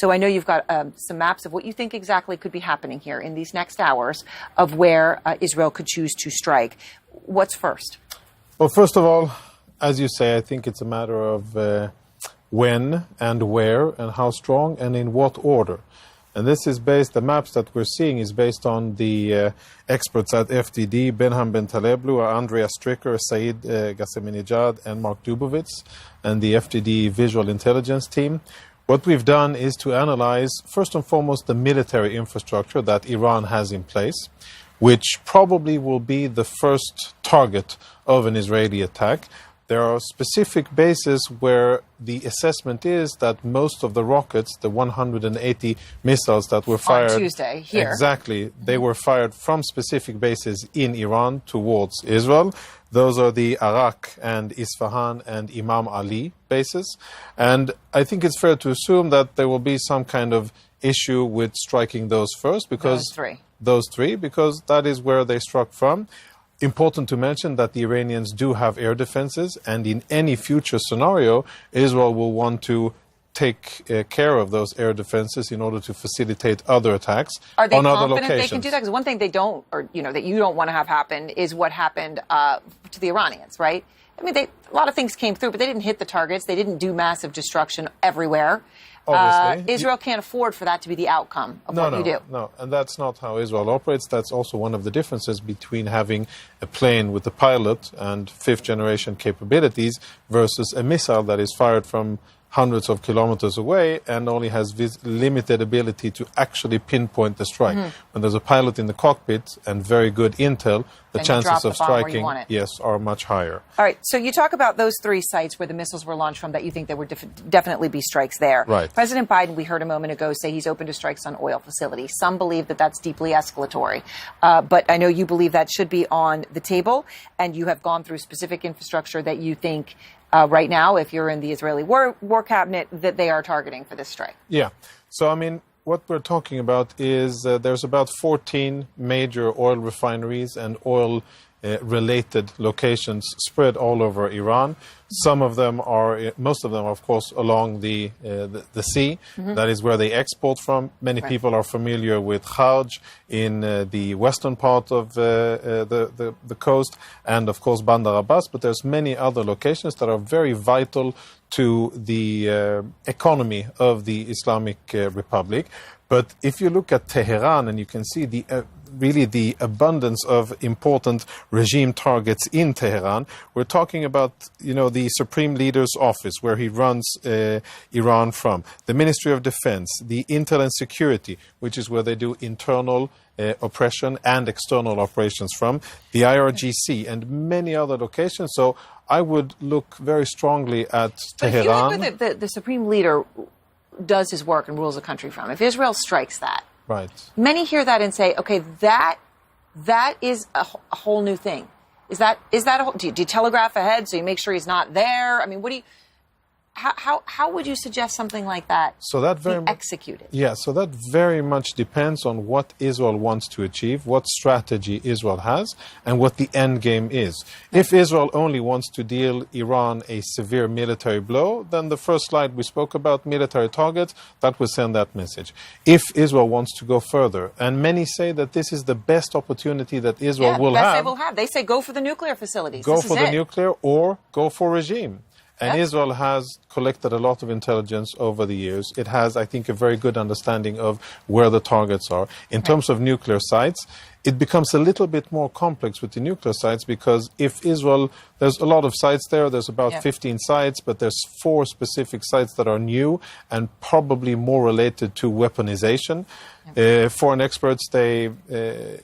So I know you've got some maps of what you think exactly could be happening here in these next hours of where Israel could choose to strike. What's first? Well, first of all, as you say, I think it's a matter of when and where and how strong and in what order. And this is based, the maps that we're seeing is based on the experts at FDD, Benham Ben Taleblu, Andrea Stricker, Said Gasseminijad, and Mark Dubovitz, and the FDD Visual Intelligence team. What we've done is to analyze, first and foremost, the military infrastructure that Iran has in place, which probably will be the first target of an Israeli attack. There are specific bases where the assessment is that most of the rockets, the 180 missiles that were fired... On Tuesday, here. Exactly. They were fired from specific bases in Iran towards Israel. Those are the Arak and Isfahan and Imam Ali bases. And I think it's fair to assume that there will be some kind of issue with striking those first, because... Those three, because that is where they struck from. Important to mention that the Iranians do have air defenses, and in any future scenario, Israel will want to take care of those air defenses in order to facilitate other attacks on other locations. Are they confident they can do that? Because one thing they don't, or that you don't want to have happen, is what happened to the Iranians, right? I mean, a lot of things came through, but they didn't hit the targets. They didn't do massive destruction everywhere. Israel can't afford for that to be the outcome of what you do. No, and that's not how Israel operates. That's also one of the differences between having a plane with a pilot and fifth-generation capabilities versus a missile that is fired from hundreds of kilometers away and only has limited ability to actually pinpoint the strike. When there's a pilot in the cockpit and very good intel, the chances of striking, yes, are much higher. All right, so you talk about those three sites where the missiles were launched from that you think there would definitely be strikes there. Right. President Biden, we heard a moment ago, say he's open to strikes on oil facilities. Some believe that that's deeply escalatory. But I know you believe that should be on the table, and you have gone through specific infrastructure that you think right now, if you're in the Israeli war cabinet, that they are targeting for this strike. Yeah. So, I mean, what we're talking about is there's about 14 major oil refineries and oil-related locations spread all over Iran. Some of them are, most of them, of course, along the sea. That is where they export from. Many people are familiar with Kharj in the western part of the coast, and, of course, Bandar Abbas. But there's many other locations that are very vital to the economy of the Islamic Republic. But if you look at Tehran, and you can see really the abundance of important regime targets in Tehran, we're talking about, the Supreme Leader's office, where he runs Iran from, the Ministry of Defense, the Intel and Security, which is where they do internal oppression and external operations from, the IRGC, and many other locations. So I would look very strongly at Tehran. But if you look where the Supreme Leader does his work and rules the country from, if Israel strikes that, right. Many hear that and say, okay, that is a whole new thing. Is that a whole, do you telegraph ahead so you make sure he's not there? I mean, how would you suggest something like that be executed? Yeah, so that very much depends on what Israel wants to achieve, what strategy Israel has, and what the end game is. If Israel only wants to deal Iran a severe military blow, then the first slide we spoke about, military targets, that will send that message. If Israel wants to go further, and many say that this is the best opportunity that Israel will have. They say go for the nuclear facilities. Go for the nuclear or go for regime. And Israel has collected a lot of intelligence over the years. It has, I think, a very good understanding of where the targets are. In terms of nuclear sites, it becomes a little bit more complex with the nuclear sites, because if Israel, there's a lot of sites there, there's about 15 sites, but there's 4 specific sites that are new and probably more related to weaponization. Foreign experts, they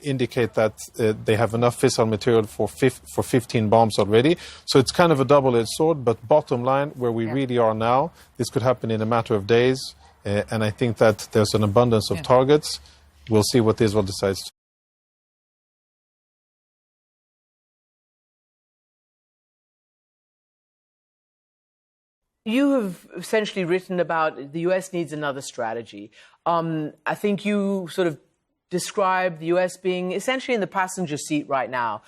indicate that they have enough fissile material for 15 bombs already. So it's kind of a double-edged sword, but bottom line, where we really are now, this could happen in a matter of days, and I think that there's an abundance of targets. We'll see what Israel decides to. You have essentially written about the U.S. needs another strategy. I think you sort of describe the U.S. being essentially in the passenger seat right now,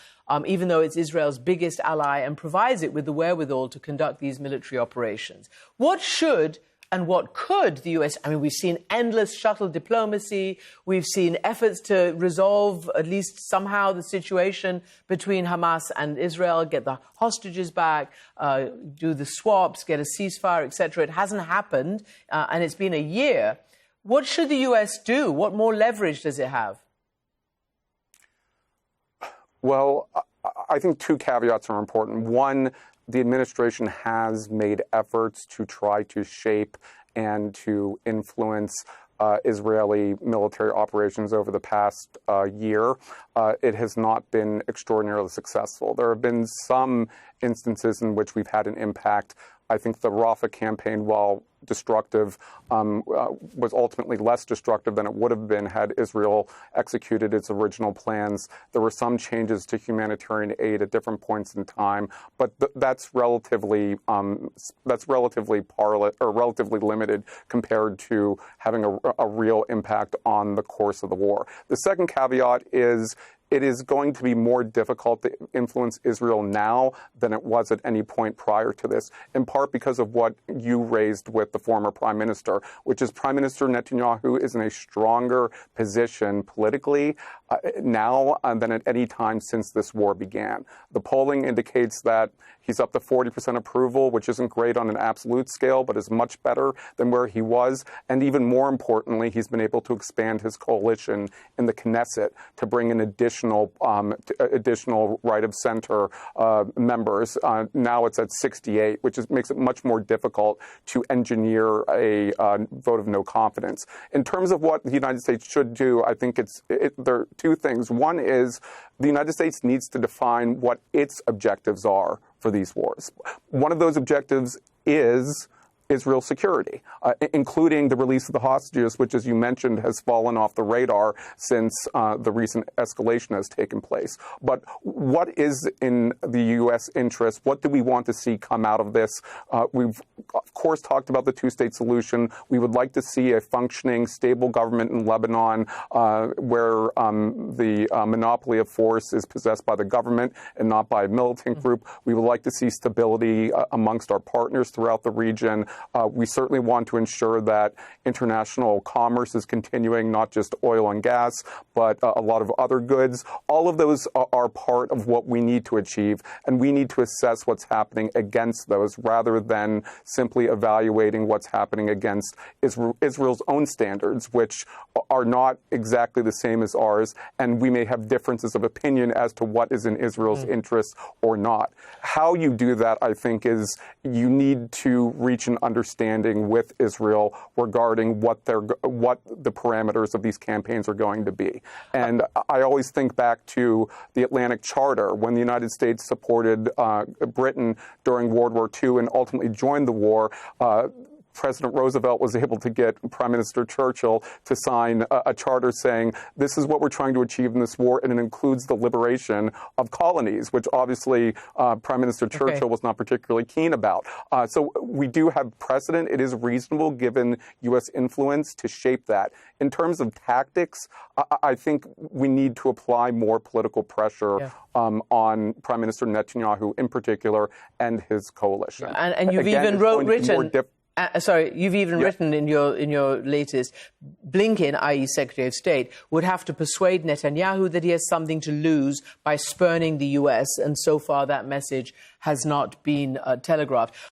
even though it's Israel's biggest ally and provides it with the wherewithal to conduct these military operations. What should and what could the US... I mean, we've seen endless shuttle diplomacy. We've seen efforts to resolve, at least somehow, the situation between Hamas and Israel, get the hostages back, do the swaps, get a ceasefire, etc. It hasn't happened, and it's been a year. What should the US do? What more leverage does it have? Well, I think two caveats are important. One, the administration has made efforts to try to shape and to influence Israeli military operations over the past year. It has not been extraordinarily successful. There have been some instances in which we've had an impact. I think the Rafah campaign, while destructive, was ultimately less destructive than it would have been had Israel executed its original plans. There were some changes to humanitarian aid at different points in time, but that's relatively relatively limited compared to having a real impact on the course of the war. The second caveat is it is going to be more difficult to influence Israel now than it was at any point prior to this, in part because of what you raised with the former prime minister, which is Prime Minister Netanyahu is in a stronger position politically now than at any time since this war began. The polling indicates that he's up to 40% approval, which isn't great on an absolute scale, but is much better than where he was. And even more importantly, he's been able to expand his coalition in the Knesset to bring in additional right of center members. Now it's at 68, which makes it much more difficult to engineer a vote of no confidence. In terms of what the United States should do, I think there are two things. One is the United States needs to define what its objectives are for these wars. One of those objectives is Israel's security, including the release of the hostages, which, as you mentioned, has fallen off the radar since the recent escalation has taken place. But what is in the U.S. interest? What do we want to see come out of this? We've, of course, talked about the two-state solution. We would like to see a functioning, stable government in Lebanon where the monopoly of force is possessed by the government and not by a militant group. We would like to see stability amongst our partners throughout the region. We certainly want to ensure that international commerce is continuing, not just oil and gas, but a lot of other goods. All of those are part of what we need to achieve, and we need to assess what's happening against those rather than simply evaluating what's happening against Israel's own standards, which are not exactly the same as ours, and we may have differences of opinion as to what is in Israel's interests or not. How you do that, I think, is you need to reach an understanding with Israel regarding what the parameters of these campaigns are going to be. And I always think back to the Atlantic Charter when the United States supported Britain during World War II and ultimately joined the war. President Roosevelt was able to get Prime Minister Churchill to sign a charter saying, this is what we're trying to achieve in this war, and it includes the liberation of colonies, which obviously Prime Minister Churchill was not particularly keen about. So we do have precedent. It is reasonable, given U.S. influence, to shape that. In terms of tactics, I think we need to apply more political pressure on Prime Minister Netanyahu in particular and his coalition. And you've even written... you've even written in your latest, Blinken, i.e. Secretary of State, would have to persuade Netanyahu that he has something to lose by spurning the U.S., and so far that message has not been telegraphed.